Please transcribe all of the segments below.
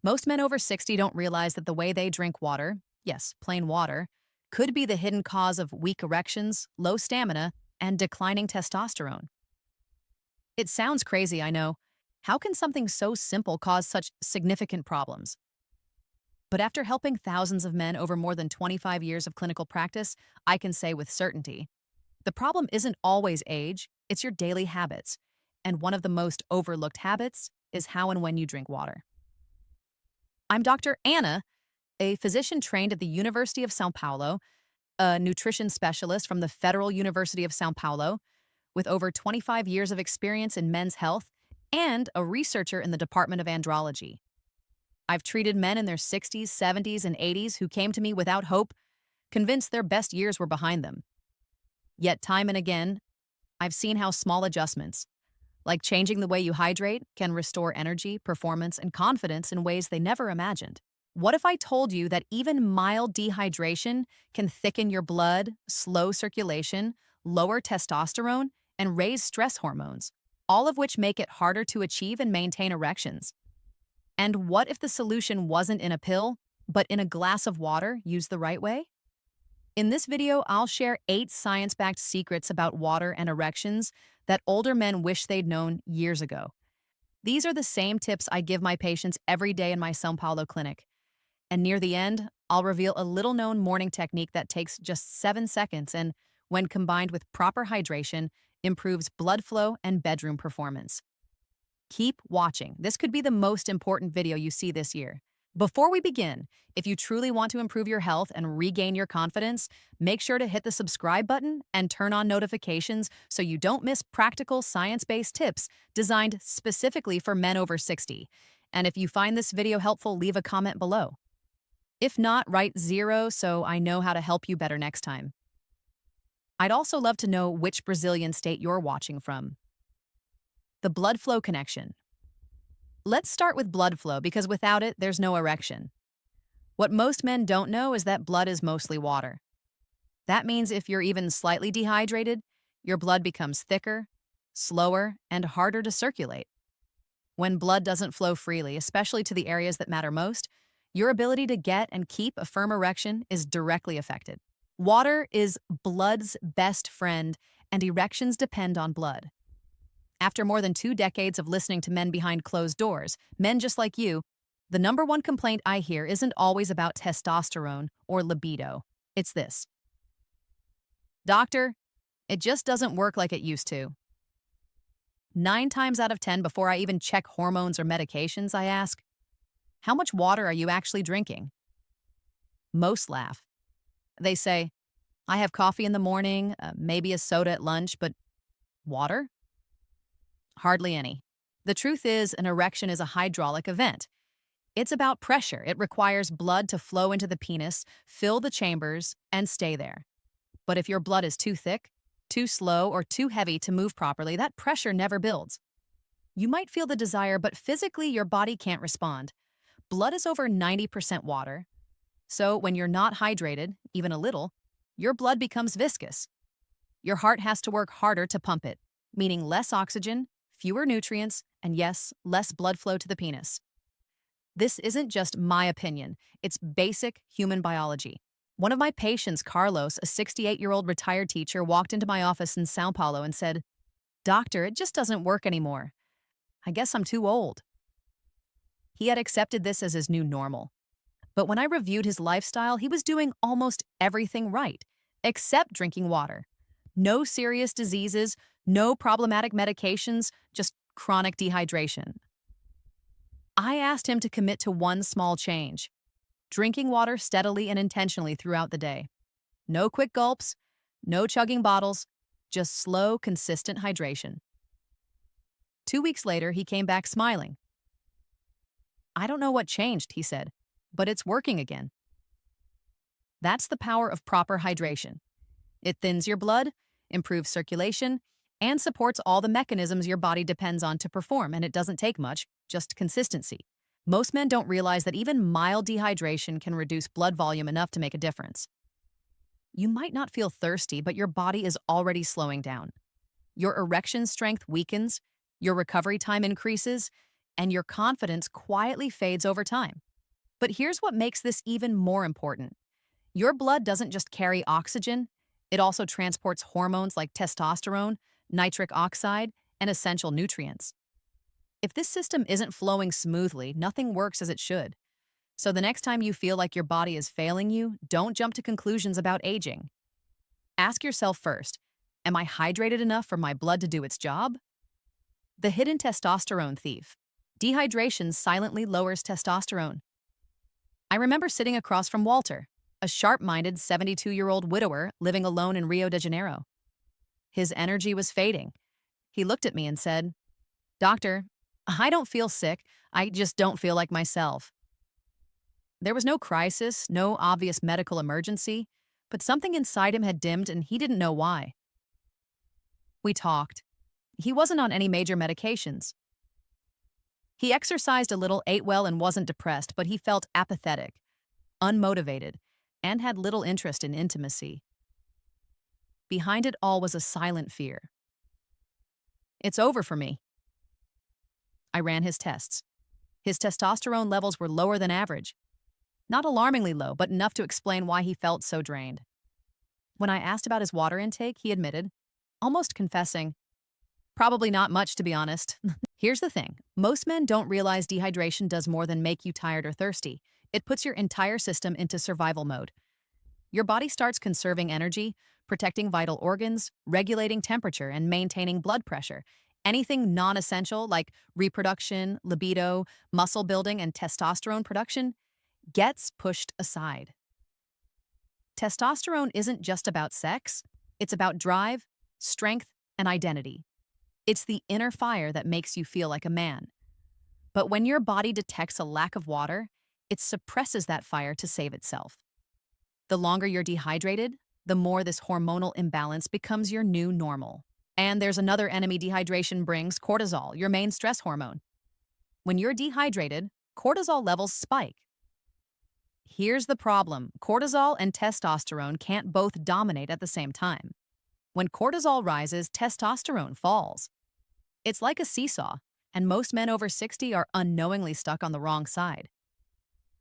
Most men over 60 don't realize that the way they drink water, yes, plain water, could be the hidden cause of weak erections, low stamina, and declining testosterone. It sounds crazy, I know. How can something so simple cause such significant problems? But after helping thousands of men over more than 25 years of clinical practice, I can say with certainty the problem isn't always age, it's your daily habits. And one of the most overlooked habits is how and when you drink water. I'm Dr. Anna, a physician trained at the University of Sao Paulo, a nutrition specialist from the Federal University of Sao Paulo, with over 25 years of experience in men's health, and a researcher in the Department of Andrology. I've treated men in their 60s, 70s, and 80s who came to me without hope, convinced their best years were behind them. Yet time and again, I've seen how small adjustments, like changing the way you hydrate, can restore energy, performance, and confidence in ways they never imagined. What if I told you that even mild dehydration can thicken your blood, slow circulation, lower testosterone, and raise stress hormones, all of which make it harder to achieve and maintain erections? And what if the solution wasn't in a pill, but in a glass of water used the right way? In this video, I'll share 8 science-backed secrets about water and erections that older men wish they'd known years ago. These are the same tips I give my patients every day in my São Paulo clinic. And near the end, I'll reveal a little-known morning technique that takes just 7 seconds and, when combined with proper hydration, improves blood flow and bedroom performance. Keep watching. This could be the most important video you see this year. Before we begin, if you truly want to improve your health and regain your confidence, make sure to hit the subscribe button and turn on notifications so you don't miss practical science-based tips designed specifically for men over 60. And if you find this video helpful, leave a comment below. If not, write 0 so I know how to help you better next time. I'd also love to know which Brazilian state you're watching from. The blood flow connection. Let's start with blood flow because without it, there's no erection. What most men don't know is that blood is mostly water. That means if you're even slightly dehydrated, your blood becomes thicker, slower, and harder to circulate. When blood doesn't flow freely, especially to the areas that matter most, your ability to get and keep a firm erection is directly affected. Water is blood's best friend, and erections depend on blood. After more than 2 decades of listening to men behind closed doors, men just like you, the number one complaint I hear isn't always about testosterone or libido. It's this. Doctor, it just doesn't work like it used to. 9 times out of 10 before I even check hormones or medications, I ask, how much water are you actually drinking? Most laugh. They say, I have coffee in the morning, maybe a soda at lunch, but water? Hardly any. The truth is, an erection is a hydraulic event. It's about pressure. It requires blood to flow into the penis, fill the chambers, and stay there. But if your blood is too thick, too slow, or too heavy to move properly, that pressure never builds. You might feel the desire, but physically your body can't respond. Blood is over 90% water. So when you're not hydrated, even a little, your blood becomes viscous. Your heart has to work harder to pump it, meaning less oxygen, fewer nutrients, and yes, less blood flow to the penis. This isn't just my opinion, it's basic human biology. One of my patients, Carlos, a 68-year-old retired teacher, walked into my office in Sao Paulo and said, Doctor, it just doesn't work anymore. I guess I'm too old. He had accepted this as his new normal. But when I reviewed his lifestyle, he was doing almost everything right, except drinking water. No serious diseases, no problematic medications, just chronic dehydration. I asked him to commit to one small change: drinking water steadily and intentionally throughout the day. No quick gulps, no chugging bottles, just slow, consistent hydration. 2 weeks later, he came back smiling. I don't know what changed, he said, but it's working again. That's the power of proper hydration. It thins your blood, improves circulation, and supports all the mechanisms your body depends on to perform, and it doesn't take much, just consistency. Most men don't realize that even mild dehydration can reduce blood volume enough to make a difference. You might not feel thirsty, but your body is already slowing down. Your erection strength weakens, your recovery time increases, and your confidence quietly fades over time. But here's what makes this even more important. Your blood doesn't just carry oxygen, it also transports hormones like testosterone, nitric oxide, and essential nutrients. If this system isn't flowing smoothly, nothing works as it should. So the next time you feel like your body is failing you, don't jump to conclusions about aging. Ask yourself first, am I hydrated enough for my blood to do its job? The hidden testosterone thief. Dehydration silently lowers testosterone. I remember sitting across from Walter, a sharp-minded 72-year-old widower living alone in Rio de Janeiro. His energy was fading. He looked at me and said, "Doctor, I don't feel sick, I just don't feel like myself." There was no crisis, no obvious medical emergency, but something inside him had dimmed and he didn't know why. We talked. He wasn't on any major medications. He exercised a little, ate well, and wasn't depressed, but he felt apathetic, unmotivated, and had little interest in intimacy. Behind it all was a silent fear. "It's over for me." I ran his tests. His testosterone levels were lower than average. Not alarmingly low, but enough to explain why he felt so drained. When I asked about his water intake, he admitted, almost confessing, "Probably not much, to be honest." Here's the thing. Most men don't realize dehydration does more than make you tired or thirsty. It puts your entire system into survival mode. Your body starts conserving energy, protecting vital organs, regulating temperature, and maintaining blood pressure. Anything non-essential like reproduction, libido, muscle building, and testosterone production gets pushed aside. Testosterone isn't just about sex, it's about drive, strength, and identity. It's the inner fire that makes you feel like a man. But when your body detects a lack of water, it suppresses that fire to save itself. The longer you're dehydrated, the more this hormonal imbalance becomes your new normal. And there's another enemy dehydration brings: cortisol, your main stress hormone. When you're dehydrated, cortisol levels spike. Here's the problem: cortisol and testosterone can't both dominate at the same time. When cortisol rises, testosterone falls. It's like a seesaw, and most men over 60 are unknowingly stuck on the wrong side.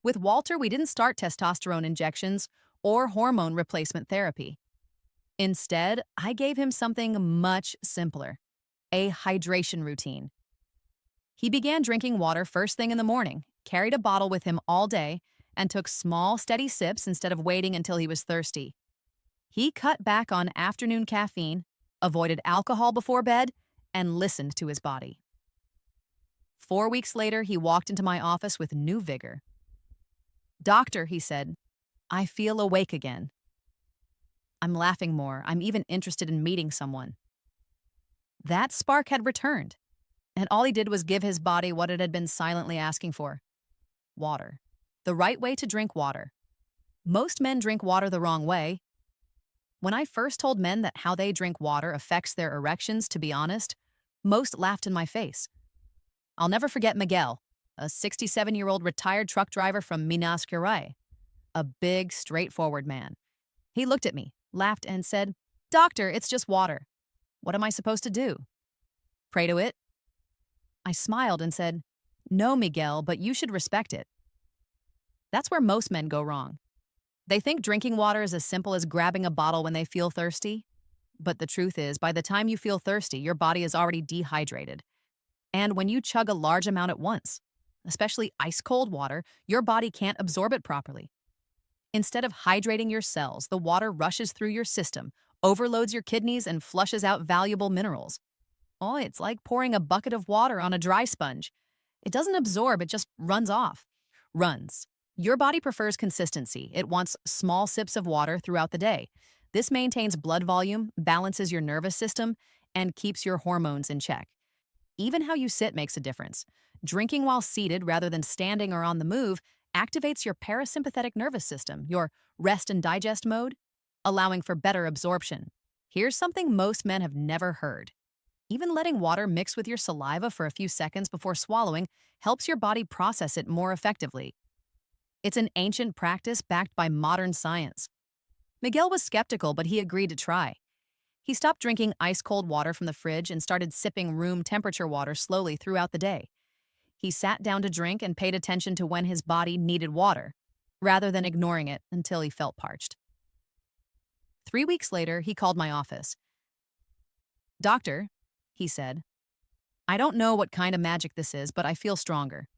With Walter, we didn't start testosterone injections or hormone replacement therapy. Instead, I gave him something much simpler: a hydration routine. He began drinking water first thing in the morning, carried a bottle with him all day, and took small, steady sips instead of waiting until he was thirsty. He cut back on afternoon caffeine, avoided alcohol before bed, and listened to his body. 4 weeks later, he walked into my office with new vigor. "Doctor," he said, "I feel awake again. I'm laughing more. I'm even interested in meeting someone." That spark had returned, and all he did was give his body what it had been silently asking for: water. The right way to drink water. Most men drink water the wrong way. When I first told men that how they drink water affects their erections, to be honest, most laughed in my face. I'll never forget Miguel, a 67-year-old retired truck driver from Minas Gerais, a big, straightforward man. He looked at me, laughed, and said, "Doctor, it's just water. What am I supposed to do? Pray to it?" I smiled and said, "No, Miguel, but you should respect it." That's where most men go wrong. They think drinking water is as simple as grabbing a bottle when they feel thirsty. But the truth is, by the time you feel thirsty, your body is already dehydrated. And when you chug a large amount at once, especially ice-cold water, your body can't absorb it properly. Instead of hydrating your cells, the water rushes through your system, overloads your kidneys, and flushes out valuable minerals. Oh, it's like pouring a bucket of water on a dry sponge. It doesn't absorb, it just runs off. Runs. Your body prefers consistency. It wants small sips of water throughout the day. This maintains blood volume, balances your nervous system, and keeps your hormones in check. Even how you sit makes a difference. Drinking while seated rather than standing or on the move activates your parasympathetic nervous system, your rest and digest mode, allowing for better absorption. Here's something most men have never heard. Even letting water mix with your saliva for a few seconds before swallowing helps your body process it more effectively. It's an ancient practice backed by modern science. Miguel was skeptical, but he agreed to try. He stopped drinking ice-cold water from the fridge and started sipping room temperature water slowly throughout the day. He sat down to drink and paid attention to when his body needed water, rather than ignoring it until he felt parched. 3 weeks later, he called my office. "Doctor," he said, "I don't know what kind of magic this is, but I feel stronger.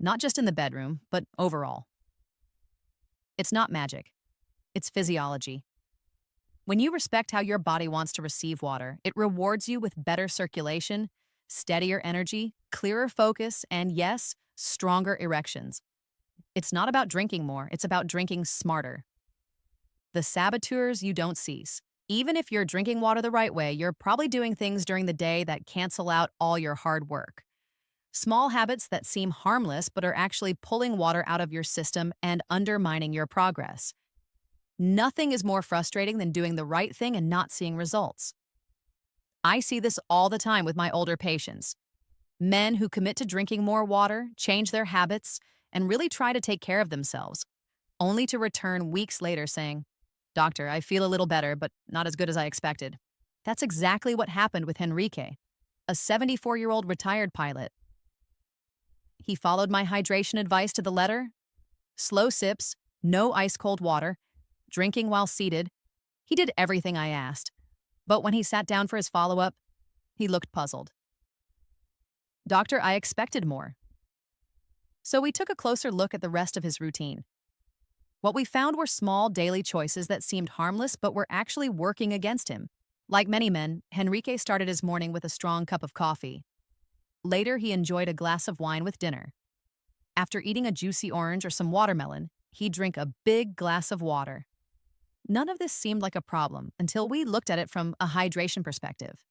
Not just in the bedroom, but overall." It's not magic. It's physiology. When you respect how your body wants to receive water, it rewards you with better circulation, steadier energy, clearer focus, and yes, stronger erections. It's not about drinking more, it's about drinking smarter. The saboteurs you don't cease. Even if you're drinking water the right way, you're probably doing things during the day that cancel out all your hard work. Small habits that seem harmless but are actually pulling water out of your system and undermining your progress. Nothing is more frustrating than doing the right thing and not seeing results. I see this all the time with my older patients. Men who commit to drinking more water, change their habits, and really try to take care of themselves, only to return weeks later saying, "Doctor, I feel a little better, but not as good as I expected." That's exactly what happened with Henrique, a 74-year-old retired pilot. He followed my hydration advice to the letter. Slow sips, no ice-cold water, drinking while seated. He did everything I asked. But when he sat down for his follow-up, he looked puzzled. "Doctor, I expected more." So we took a closer look at the rest of his routine. What we found were small daily choices that seemed harmless but were actually working against him. Like many men, Henrique started his morning with a strong cup of coffee. Later, he enjoyed a glass of wine with dinner. After eating a juicy orange or some watermelon, he'd drink a big glass of water. None of this seemed like a problem until we looked at it from a hydration perspective.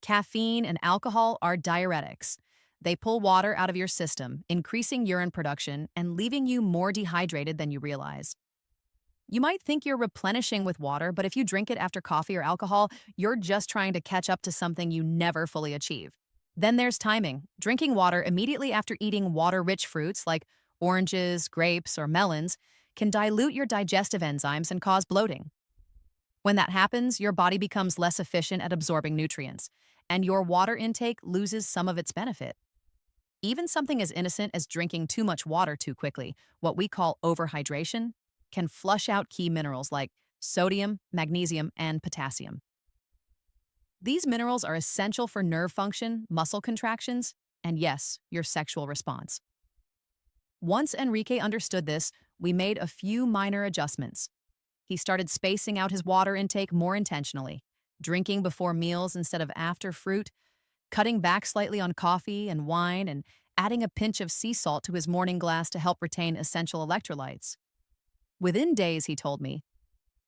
Caffeine and alcohol are diuretics. They pull water out of your system, increasing urine production and leaving you more dehydrated than you realize. You might think you're replenishing with water, but if you drink it after coffee or alcohol, you're just trying to catch up to something you never fully achieve. Then there's timing. Drinking water immediately after eating water-rich fruits like oranges, grapes, or melons can dilute your digestive enzymes and cause bloating. When that happens, your body becomes less efficient at absorbing nutrients, and your water intake loses some of its benefit. Even something as innocent as drinking too much water too quickly, what we call overhydration, can flush out key minerals like sodium, magnesium, and potassium. These minerals are essential for nerve function, muscle contractions, and yes, your sexual response. Once Enrique understood this, we made a few minor adjustments. He started spacing out his water intake more intentionally, drinking before meals instead of after fruit, cutting back slightly on coffee and wine, and adding a pinch of sea salt to his morning glass to help retain essential electrolytes. Within days, he told me,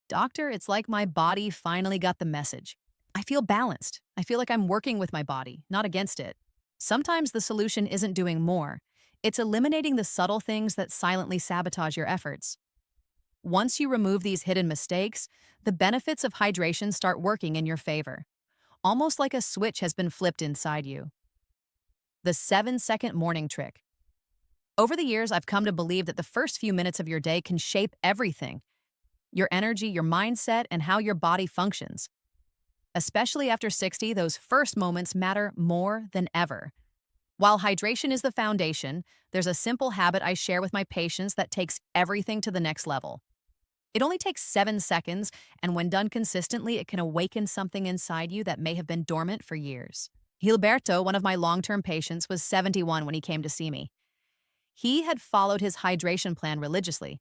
"Doctor, it's like my body finally got the message. I feel balanced. I feel like I'm working with my body, not against it." Sometimes the solution isn't doing more. It's eliminating the subtle things that silently sabotage your efforts. Once you remove these hidden mistakes, the benefits of hydration start working in your favor. Almost like a switch has been flipped inside you. The 7-second morning trick. Over the years, I've come to believe that the first few minutes of your day can shape everything: your energy, your mindset, and how your body functions. Especially after 60, those first moments matter more than ever. While hydration is the foundation, there's a simple habit I share with my patients that takes everything to the next level. It only takes 7 seconds, and when done consistently, it can awaken something inside you that may have been dormant for years. Gilberto, one of my long-term patients, was 71 when he came to see me. He had followed his hydration plan religiously: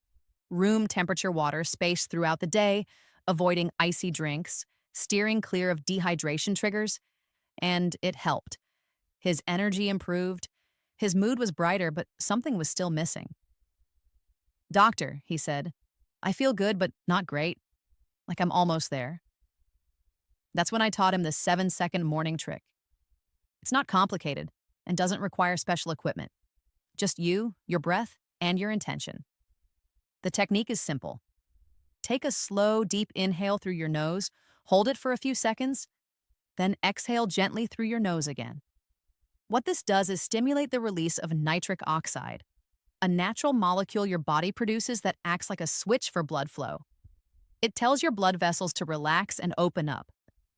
room temperature water spaced throughout the day, avoiding icy drinks, steering clear of dehydration triggers, and it helped. His energy improved. His mood was brighter, but something was still missing. "Doctor," he said, "I feel good, but not great. Like I'm almost there." That's when I taught him the 7-second morning trick. It's not complicated and doesn't require special equipment. Just you, your breath, and your intention. The technique is simple. Take a slow, deep inhale through your nose, hold it for a few seconds, then exhale gently through your nose again. What this does is stimulate the release of nitric oxide, a natural molecule your body produces that acts like a switch for blood flow. It tells your blood vessels to relax and open up,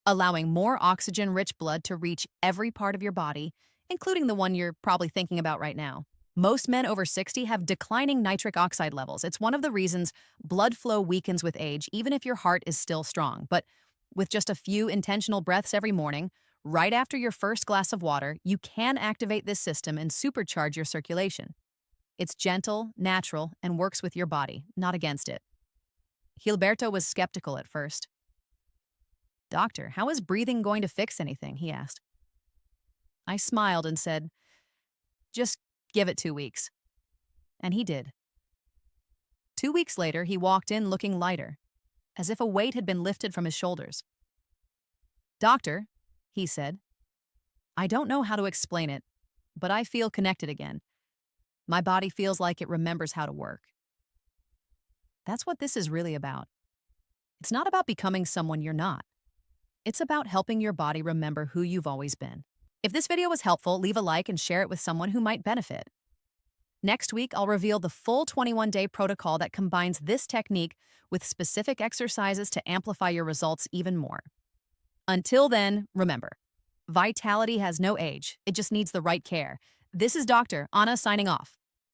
allowing more oxygen-rich blood to reach every part of your body, including the one you're probably thinking about right now. Most men over 60 have declining nitric oxide levels. It's one of the reasons blood flow weakens with age, even if your heart is still strong. But with just a few intentional breaths every morning, right after your first glass of water, you can activate this system and supercharge your circulation. It's gentle, natural, and works with your body, not against it. Gilberto was skeptical at first. "Doctor, how is breathing going to fix anything?" he asked. I smiled and said, "Just give it 2 weeks." And he did. 2 weeks later, he walked in looking lighter, as if a weight had been lifted from his shoulders. "Doctor," he said, "I don't know how to explain it, but I feel connected again. My body feels like it remembers how to work." That's what this is really about. It's not about becoming someone you're not. It's about helping your body remember who you've always been. If this video was helpful, leave a like and share it with someone who might benefit. Next week, I'll reveal the full 21-day protocol that combines this technique with specific exercises to amplify your results even more. Until then, remember, vitality has no age. It just needs the right care. This is Dr. Anna signing off.